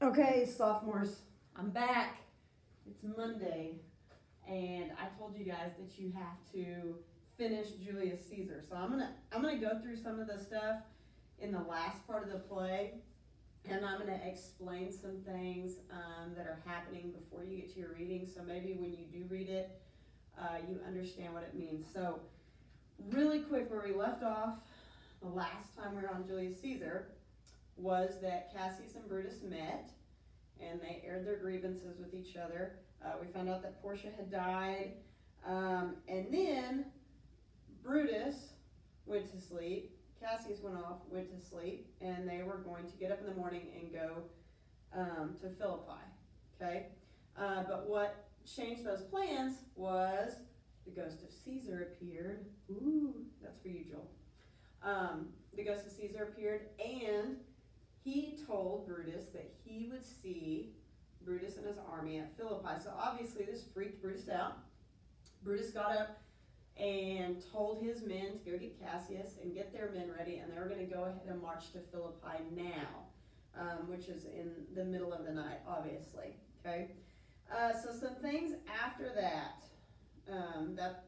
Okay, sophomores, I'm back. It's Monday, and I told you guys that you have to finish Julius Caesar. So I'm gonna go through some of the stuff in the last part of the play, and I'm gonna explain some things that are happening before you get to your reading. So maybe when you do read it, you understand what it means. So really quick, where we left off the last time we were on Julius Caesar was that Cassius and Brutus met, and they aired their grievances with each other. We found out that Portia had died, and then Brutus went to sleep, Cassius went off, went to sleep, and they were going to get up in the morning and go to Philippi, okay? But what changed those plans was the ghost of Caesar appeared. Ooh, that's for you, Joel. The ghost of Caesar appeared, and he told Brutus that he would see Brutus and his army at Philippi. So obviously this freaked Brutus out. Brutus got up and told his men to go get Cassius and get their men ready, and they were going to go ahead and march to Philippi now, which is in the middle of the night, obviously. Okay. So some things after that.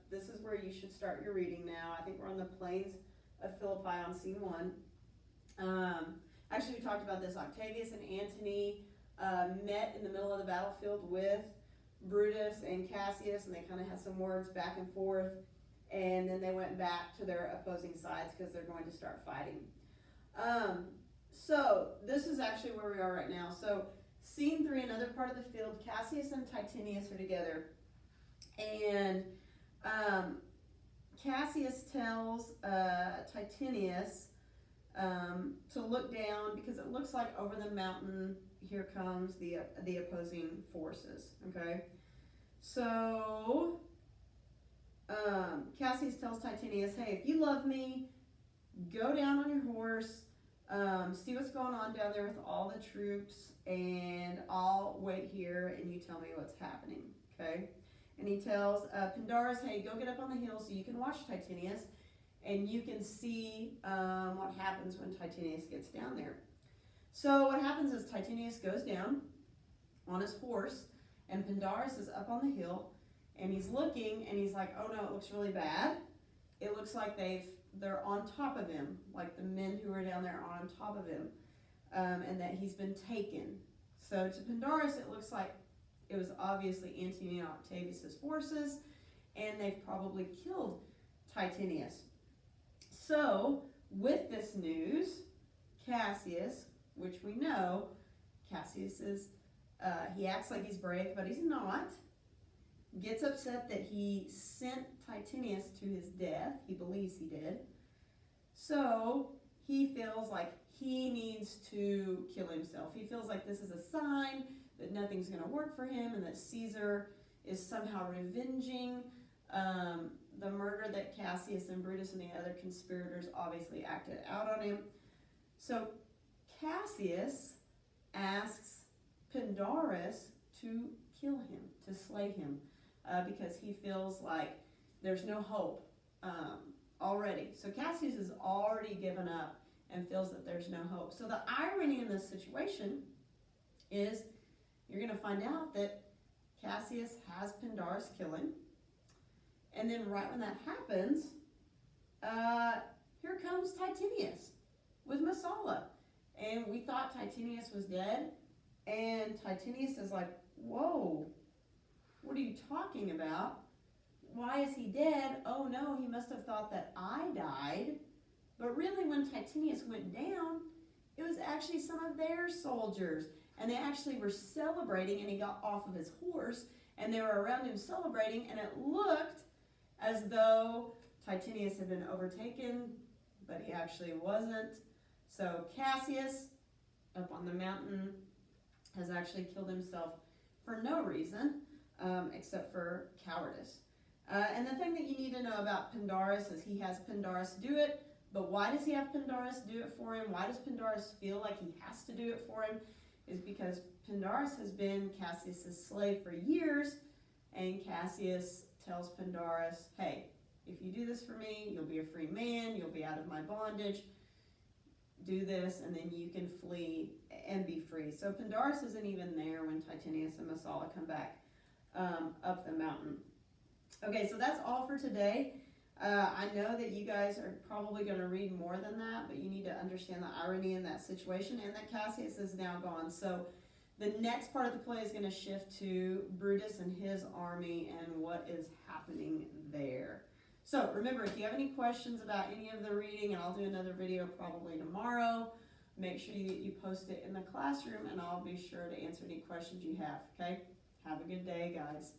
This is where you should start your reading now. I think we're on the plains of Philippi on scene 1. Actually, we talked about this. Octavius and Antony met in the middle of the battlefield with Brutus and Cassius, and they kind of had some words back and forth, and then they went back to their opposing sides because they're going to start fighting. So this is actually where we are right now. So scene 3, another part of the field, Cassius and Titinius are together, and Cassius tells Titinius to look down because it looks like over the mountain here comes the opposing forces. Okay, so Cassius tells Titinius, "Hey, if you love me, go down on your horse, see what's going on down there with all the troops, and I'll wait here and you tell me what's happening." Okay, and he tells Pindarus, "Hey, go get up on the hill so you can watch Titinius, and you can see what happens when Titinius gets down there." So what happens is Titinius goes down on his horse, and Pindarus is up on the hill, and he's looking, and he's like, "Oh no, it looks really bad. It looks like they're on top of him, like the men who are down there are on top of him, and that he's been taken." So to Pindarus, it looks like it was obviously Antony and Octavius' forces, and they've probably killed Titinius. So, with this news, Cassius, which we know, Cassius is, he acts like he's brave, but he's not, gets upset that he sent Titinius to his death. He believes he did. So, he feels like he needs to kill himself. He feels like this is a sign that nothing's going to work for him and that Caesar is somehow revenging the murder that Cassius and Brutus and the other conspirators obviously acted out on him. So Cassius asks Pindarus to kill him, to slay him, because he feels like there's no hope already. So Cassius has already given up and feels that there's no hope. So the irony in this situation is you're going to find out that Cassius has Pindarus kill him. And then right when that happens, here comes Titinius with Messala. And we thought Titinius was dead. And Titinius is like, "Whoa, what are you talking about? Why is he dead? Oh no, he must have thought that I died." But really when Titinius went down, it was actually some of their soldiers. And they actually were celebrating, and he got off of his horse, and they were around him celebrating, and it looked as though Titinius had been overtaken, but he actually wasn't. So Cassius, up on the mountain, has actually killed himself for no reason, except for cowardice. And the thing that you need to know about Pindarus is he has Pindarus do it, but why does he have Pindarus do it for him? Why does Pindarus feel like he has to do it for him? Is because Pindarus has been Cassius' slave for years, and Cassius tells Pindarus, "Hey, if you do this for me, you'll be a free man, you'll be out of my bondage. do this, and then you can flee and be free. So Pandarus isn't even there when Titanius and Messala come back up the mountain. Okay, so that's all for today. I know that you guys are probably going to read more than that, but you need to understand the irony in that situation, and that Cassius is now gone. So the next part of the play is going to shift to Brutus and his army and what is happening there. So remember, if you have any questions about any of the reading, and I'll do another video probably tomorrow, make sure you post it in the classroom, and I'll be sure to answer any questions you have, okay? Have a good day, guys.